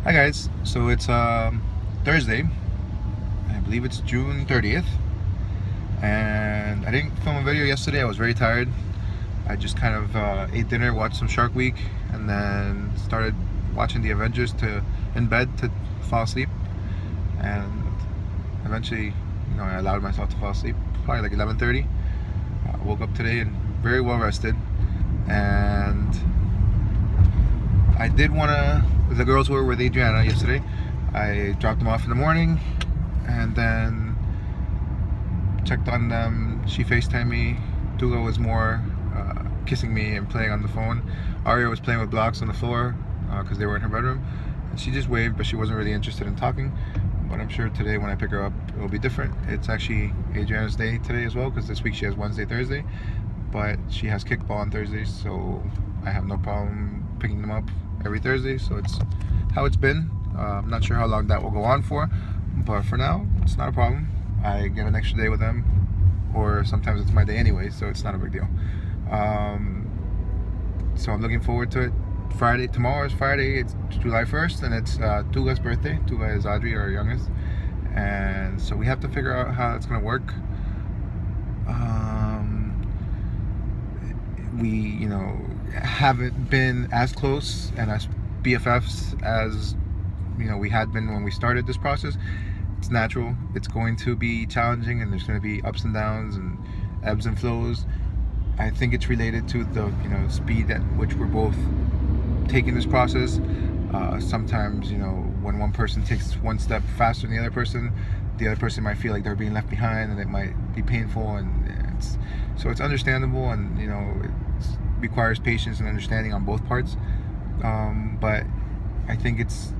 Hi guys, so it's Thursday, I believe it's June 30th, and I didn't film a video yesterday. I was very tired. I just kind of ate dinner, watched some Shark Week, and then started watching the Avengers in bed to fall asleep, and eventually, I allowed myself to fall asleep, probably like 11:30. Woke up today and very well rested, and I did want to. The girls were with Adriana yesterday. I dropped them off in the morning and then checked on them. She FaceTimed me. Duga was more kissing me and playing on the phone. Aria was playing with blocks on the floor because they were in her bedroom. And she just waved, but she wasn't really interested in talking. But I'm sure today when I pick her up, it will be different. It's actually Adriana's day today as well, because this week she has Wednesday, Thursday. But she has kickball on Thursdays, so I have no problem picking them up every Thursday. So it's how it's been. I'm not sure how long that will go on for, but for now it's not a problem. I get an extra day with them, or sometimes it's my day anyway, so it's not a big deal. So I'm looking forward to it. Tomorrow is Friday. It's July 1st, and it's Tuga's birthday. Tuga is Audrey, our youngest, and so we have to figure out how it's gonna work. We haven't been as close and as BFFs as we had been when we started this process. It's natural. It's going to be challenging, and there's going to be ups and downs and ebbs and flows. I think it's related to the speed at which we're both taking this process. Sometimes when one person takes one step faster than the other person might feel like they're being left behind, and it might be painful, and it's understandable, and it requires patience and understanding on both parts. But I think it's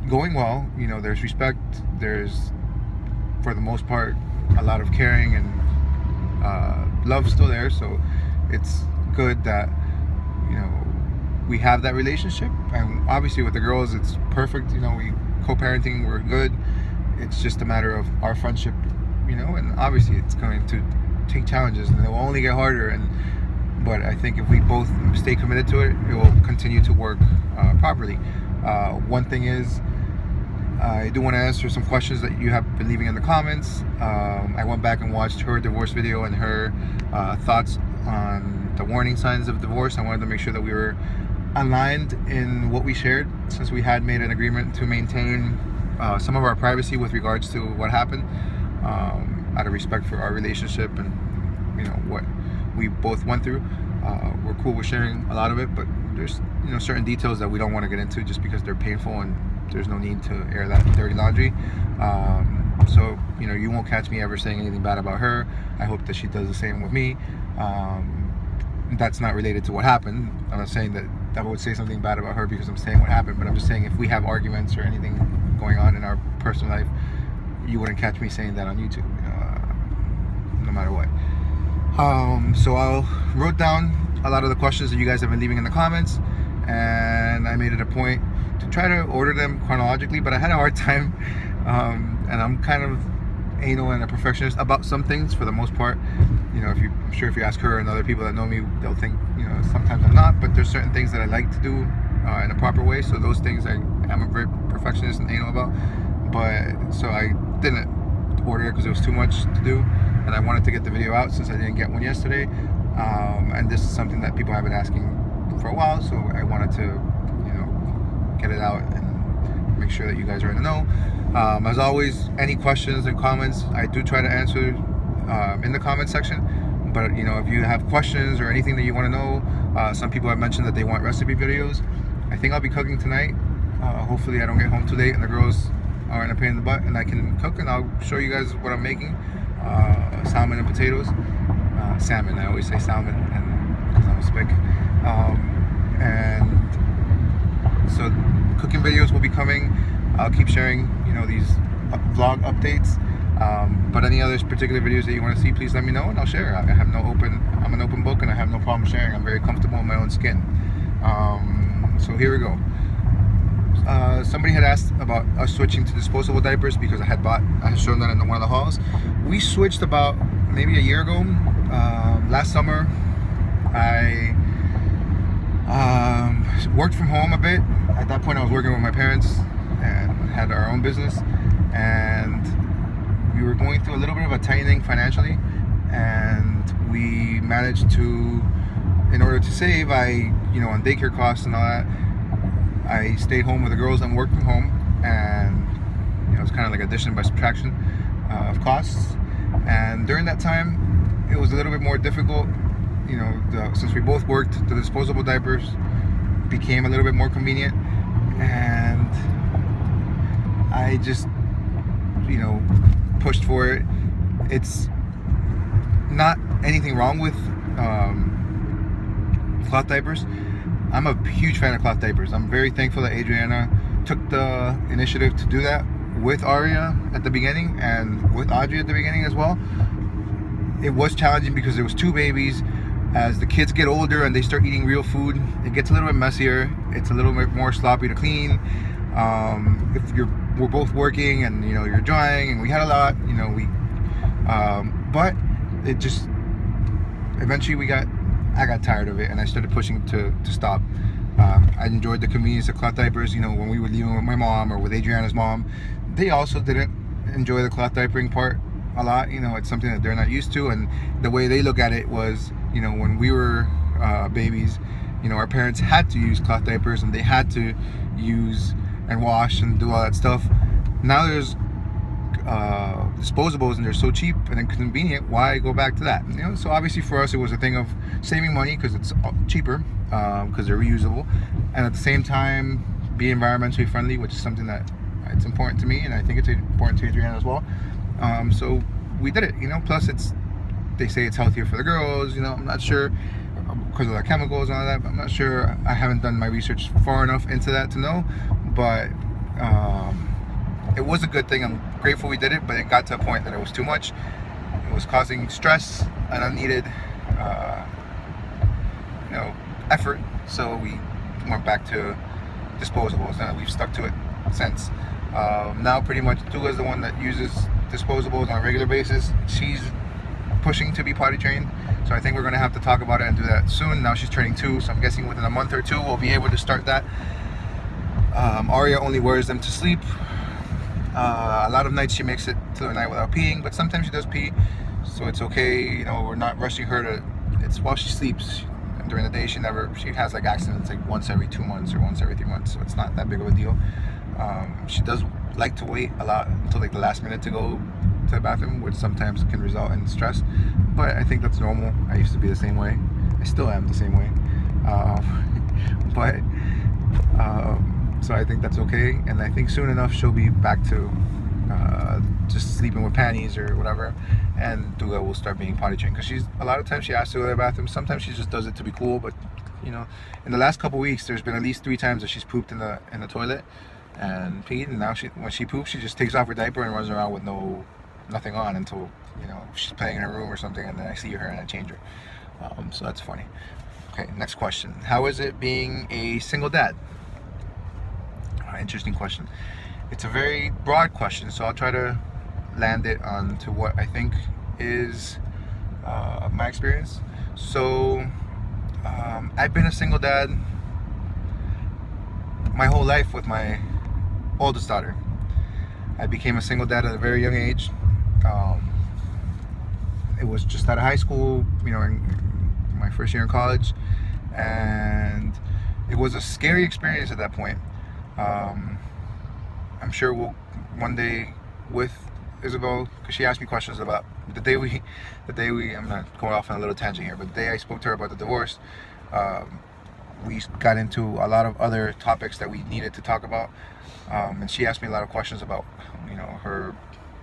going well. There's respect. There's, for the most part, a lot of caring and love still there. So it's good that we have that relationship. And obviously with the girls, it's perfect. We co-parenting. We're good. It's just a matter of our friendship. And obviously it's going to take challenges, and it will only get harder. But I think if we both stay committed to it, it will continue to work properly. One thing is, I do want to answer some questions that you have been leaving in the comments. I went back and watched her divorce video and her thoughts on the warning signs of divorce. I wanted to make sure that we were aligned in what we shared, since we had made an agreement to maintain some of our privacy with regards to what happened, out of respect for our relationship and what we both went through. We're cool with sharing a lot of it, but there's certain details that we don't want to get into just because they're painful, and there's no need to air that dirty laundry. So you won't catch me ever saying anything bad about her. I hope that she does the same with me. That's not related to what happened. I'm not saying that I would say something bad about her because I'm saying what happened, but I'm just saying if we have arguments or anything going on in our personal life, you wouldn't catch me saying that on YouTube, no matter what. So I wrote down a lot of the questions that you guys have been leaving in the comments, and I made it a point to try to order them chronologically, but I had a hard time, and I'm kind of anal and a perfectionist about some things for the most part. I'm sure if you ask her and other people that know me, they'll think sometimes I'm not, but there's certain things that I like to do in a proper way. So those things I'm a very perfectionist and anal about. But so I didn't order it because it was too much to do, and I wanted to get the video out since I didn't get one yesterday. And this is something that people have been asking for a while, so I wanted to get it out and make sure that you guys are in the know. As always, any questions and comments, I do try to answer in the comment section. But if you have questions or anything that you want to know, some people have mentioned that they want recipe videos. I think I'll be cooking tonight. Hopefully I don't get home too late and the girls aren't a pain in the butt, and I can cook, and I'll show you guys what I'm making. Salmon and potatoes. Salmon, I always say salmon because I'm a spick. And so cooking videos will be coming. I'll keep sharing these vlog updates, but any other particular videos that you want to see, please let me know and I'll share. I'm an open book, and I have no problem sharing. I'm very comfortable in my own skin. So here we go. Somebody had asked about us switching to disposable diapers because I had shown that in one of the hauls. We switched about maybe a year ago. Last summer I Worked from home a bit. At that point, I was working with my parents and had our own business, and we were going through a little bit of a tightening financially, and we managed to, in order to save, on daycare costs and all that, I stayed home with the girls and worked from home, and it was kind of like addition by subtraction of costs. And during that time, it was a little bit more difficult. Since we both worked, the disposable diapers became a little bit more convenient, and I just, pushed for it. It's not anything wrong with cloth diapers. I'm a huge fan of cloth diapers. I'm very thankful that Adriana took the initiative to do that with Aria at the beginning and with Audrey at the beginning as well. It was challenging because there was 2 babies. As the kids get older and they start eating real food, it gets a little bit messier. It's a little bit more sloppy to clean. If we're both working and you're drying, and we had a lot, but it just eventually I got tired of it, and I started pushing to stop. I enjoyed the convenience of cloth diapers. When we were leaving with my mom or with Adriana's mom, they also didn't enjoy the cloth diapering part a lot. It's something that they're not used to, and the way they look at it was, when we were babies, our parents had to use cloth diapers, and they had to use and wash and do all that stuff. Now there's disposables, and they're so cheap and convenient. Why go back to that? So obviously for us, it was a thing of saving money because it's cheaper, because they're reusable, and at the same time be environmentally friendly, which is something that it's important to me, and I think it's important to Adriana as well. So we did it. Plus they say it's healthier for the girls. I'm not sure, because of the chemicals and all that. I'm not sure. I haven't done my research far enough into that to know, but it was a good thing. I'm grateful we did it, but it got to a point that it was too much. It was causing stress and unneeded effort, so we went back to disposables, and we've stuck to it since. Now pretty much Dua is the one that uses disposables on a regular basis. She's pushing to be potty trained, so I think we're going to have to talk about it and do that soon. Now she's turning 2, so I'm guessing within a month or 2 we'll be able to start that. Aria only wears them to sleep. A lot of nights she makes it to the night without peeing, but sometimes she does pee, so it's okay. We're not rushing her to. It's while she sleeps. And during the day, she has like accidents like once every 2 months or once every 3 months, so it's not that big of a deal. She does like to wait a lot until like the last minute to go to the bathroom, which sometimes can result in stress, but I think that's normal. I used to be the same way. I still am the same way, so I think that's okay, and I think soon enough she'll be back to just sleeping with panties or whatever, and Dua will start being potty trained, because a lot of times she asks to go to the bathroom. Sometimes she just does it to be cool, but in the last couple weeks there's been at least 3 times that she's pooped in the toilet and peed, and now when she poops, she just takes off her diaper and runs around with nothing on until she's playing in her room or something, and then I see her and I change her. So that's funny. Okay, next question. How is it being a single dad? Interesting question. It's a very broad question, so I'll try to land it onto what I think is my experience. So I've been a single dad my whole life with my oldest daughter. I became a single dad at a very young age. It was just out of high school, in my first year in college, and it was a scary experience at that point. I'm sure we'll one day with Isabel, because she asked me questions about the day we, I'm not going off on a little tangent here, but the day I spoke to her about the divorce, we got into a lot of other topics that we needed to talk about, and she asked me a lot of questions about, her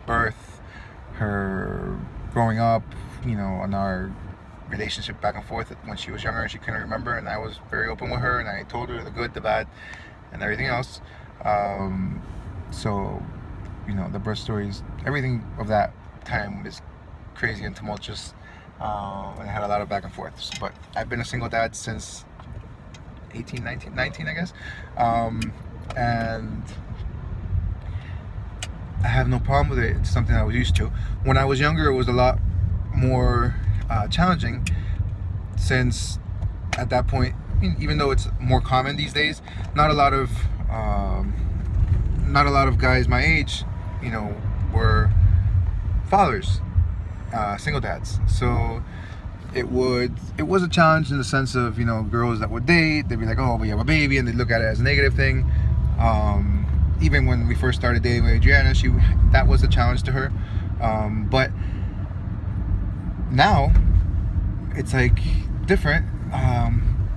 birth, her growing up, and our relationship back and forth when she was younger and she couldn't remember, and I was very open with her, and I told her the good, the bad, and everything else. So the birth stories, everything of that time is crazy and tumultuous, and I had a lot of back and forths. But I've been a single dad since 19, I guess, and I have no problem with it. It's something I was used to. When I was younger, it was a lot more challenging, since at that point even though it's more common these days, not a lot of um, not a lot of guys my age, were fathers, single dads. So it was a challenge in the sense of girls that would date, they'd be like, oh, but you have a baby, and they'd look at it as a negative thing. Even when we first started dating with Adriana, that was a challenge to her. But now it's like different.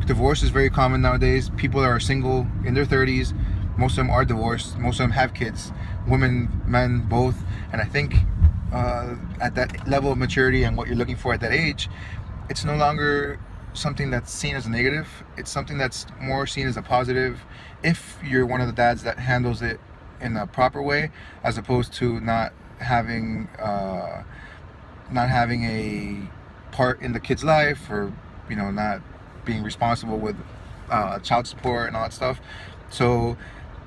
Divorce is very common nowadays. People are single in their 30s. Most of them are divorced. Most of them have kids. Women, men, both. And I think at that level of maturity and what you're looking for at that age, it's no longer something that's seen as a negative. It's something that's more seen as a positive if you're one of the dads that handles it in a proper way, as opposed to not having a part in the kid's life, or not being responsible with child support and all that stuff. So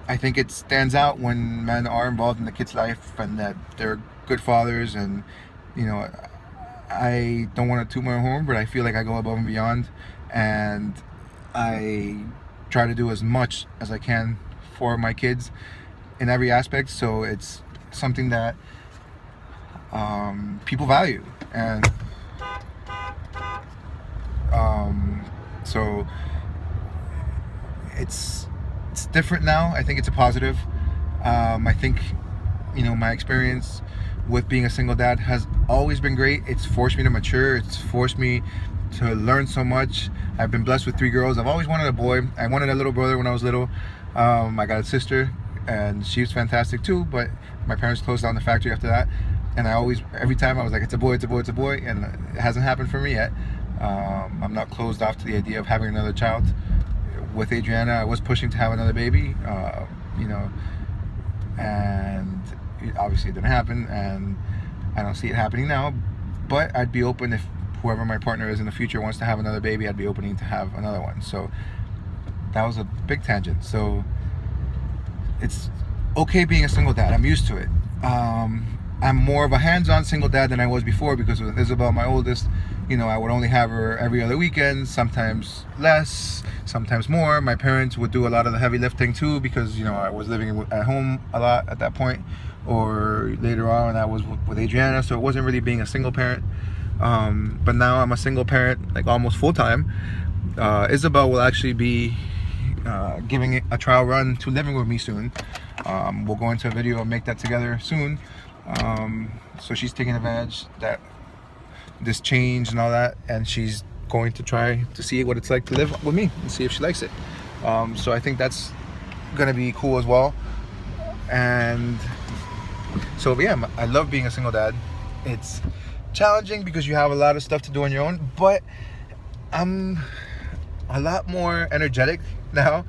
I think it stands out when men are involved in the kid's life and that they're good fathers. And I don't want to toot my own horn, but I feel like I go above and beyond, and I try to do as much as I can for my kids in every aspect. So it's something that people value, and so it's different now. I think it's a positive. I think my experience with being a single dad has always been great. It's forced me to mature. It's forced me to learn so much. I've been blessed with 3 girls. I've always wanted a boy. I wanted a little brother when I was little. I got a sister, and she was fantastic too, but my parents closed down the factory after that. And every time I was like, it's a boy, it's a boy, it's a boy, and it hasn't happened for me yet. I'm not closed off to the idea of having another child. With Adriana, I was pushing to have another baby, and obviously it didn't happen, and I don't see it happening now. But I'd be open if whoever my partner is in the future wants to have another baby. I'd be opening to have another one. So that was a big tangent. So it's okay being a single dad. I'm used to it. I'm more of a hands-on single dad than I was before, because with Isabel, my oldest, I would only have her every other weekend, sometimes less, sometimes more. My parents would do a lot of the heavy lifting too, because I was living at home a lot at that point, or later on I was with Adriana, so it wasn't really being a single parent. But now I'm a single parent, like almost full-time. Isabel will actually be giving it a trial run to living with me soon. We'll go into a video and make that together soon. So she's taking advantage that this change and all that, and she's going to try to see what it's like to live with me and see if she likes it. So I think that's gonna be cool as well. And so yeah, I love being a single dad. It's challenging because you have a lot of stuff to do on your own, but I'm a lot more energetic now,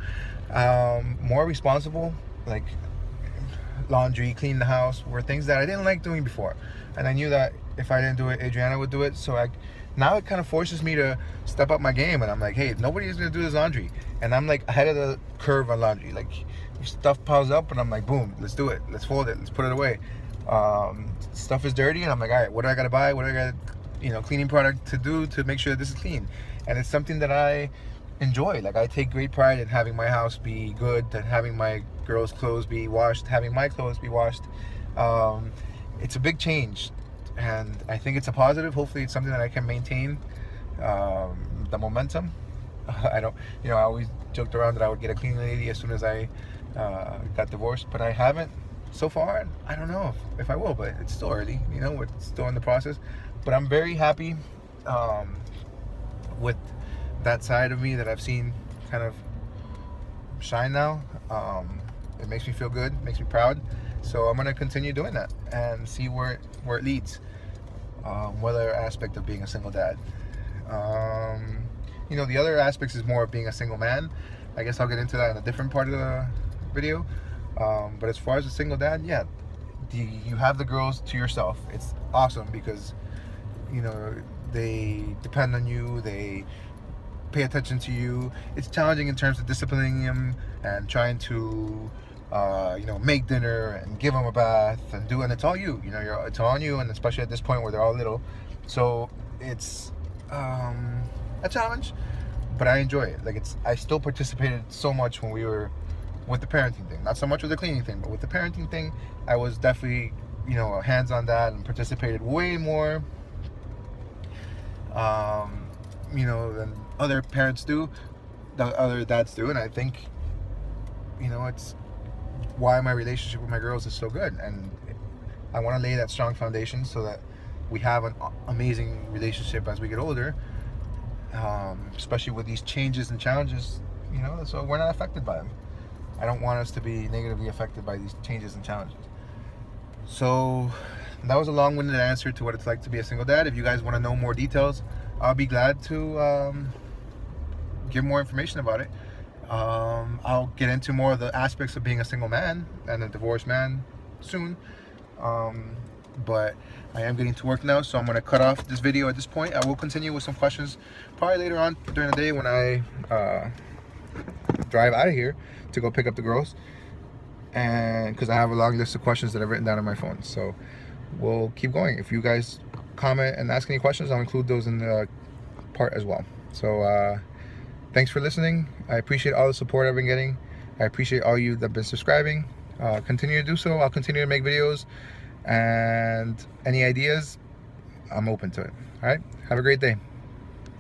more responsible, like laundry, clean the house, were things that I didn't like doing before, and I knew that if I didn't do it, Adriana would do it. So now it kind of forces me to step up my game, and I'm like, hey, nobody's gonna do this laundry, and I'm like ahead of the curve on laundry. Like, stuff piles up, and I'm like, boom, let's do it, let's fold it, let's put it away. Stuff is dirty, and I'm like, all right, what do I gotta buy? What do I gotta, cleaning product to do to make sure that this is clean? And it's something that I enjoy. Like, I take great pride in having my house be good, and having my girls' clothes be washed, having my clothes be washed. It's a big change, and I think it's a positive. Hopefully it's something that I can maintain the momentum. I always joked around that I would get a cleaning lady as soon as I got divorced, but I haven't so far. I don't know if I will, but it's still early, we're still in the process. But I'm very happy with that side of me that I've seen kind of shine now. It makes me feel good, makes me proud. So I'm gonna continue doing that and see where it leads. What other aspect of being a single dad? The other aspects is more of being a single man. I guess I'll get into that in a different part of the video. But as far as a single dad, yeah, you have the girls to yourself. It's awesome because they depend on you, they pay attention to you. It's challenging in terms of disciplining them and trying to make dinner and give them a bath and it's all you. It's all on you, and especially at this point where they're all little. So it's a challenge, but I enjoy it. Like, I still participated so much when we were with the parenting thing. Not so much with the cleaning thing, but with the parenting thing, I was definitely, hands on that and participated way more, than other parents do, the other dads do. And I think, it's why my relationship with my girls is so good. And I want to lay that strong foundation so that we have an amazing relationship as we get older, especially with these changes and challenges, so we're not affected by them. I don't want us to be negatively affected by these changes and challenges. So that was a long-winded answer to what it's like to be a single dad. If you guys want to know more details, I'll be glad to give more information about it. I'll get into more of the aspects of being a single man and a divorced man soon. But I am getting to work now, so I'm going to cut off this video at this point. I will continue with some questions probably later on during the day when I drive out of here to go pick up the girls, and because I have a long list of questions that I've written down on my phone. So we'll keep going. If you guys comment and ask any questions, I'll include those in the part as well. So thanks for listening. I appreciate all the support I've been getting. I appreciate all you that have been subscribing. Continue to do so. I'll continue to make videos, and any ideas, I'm open to it. All right, have a great day.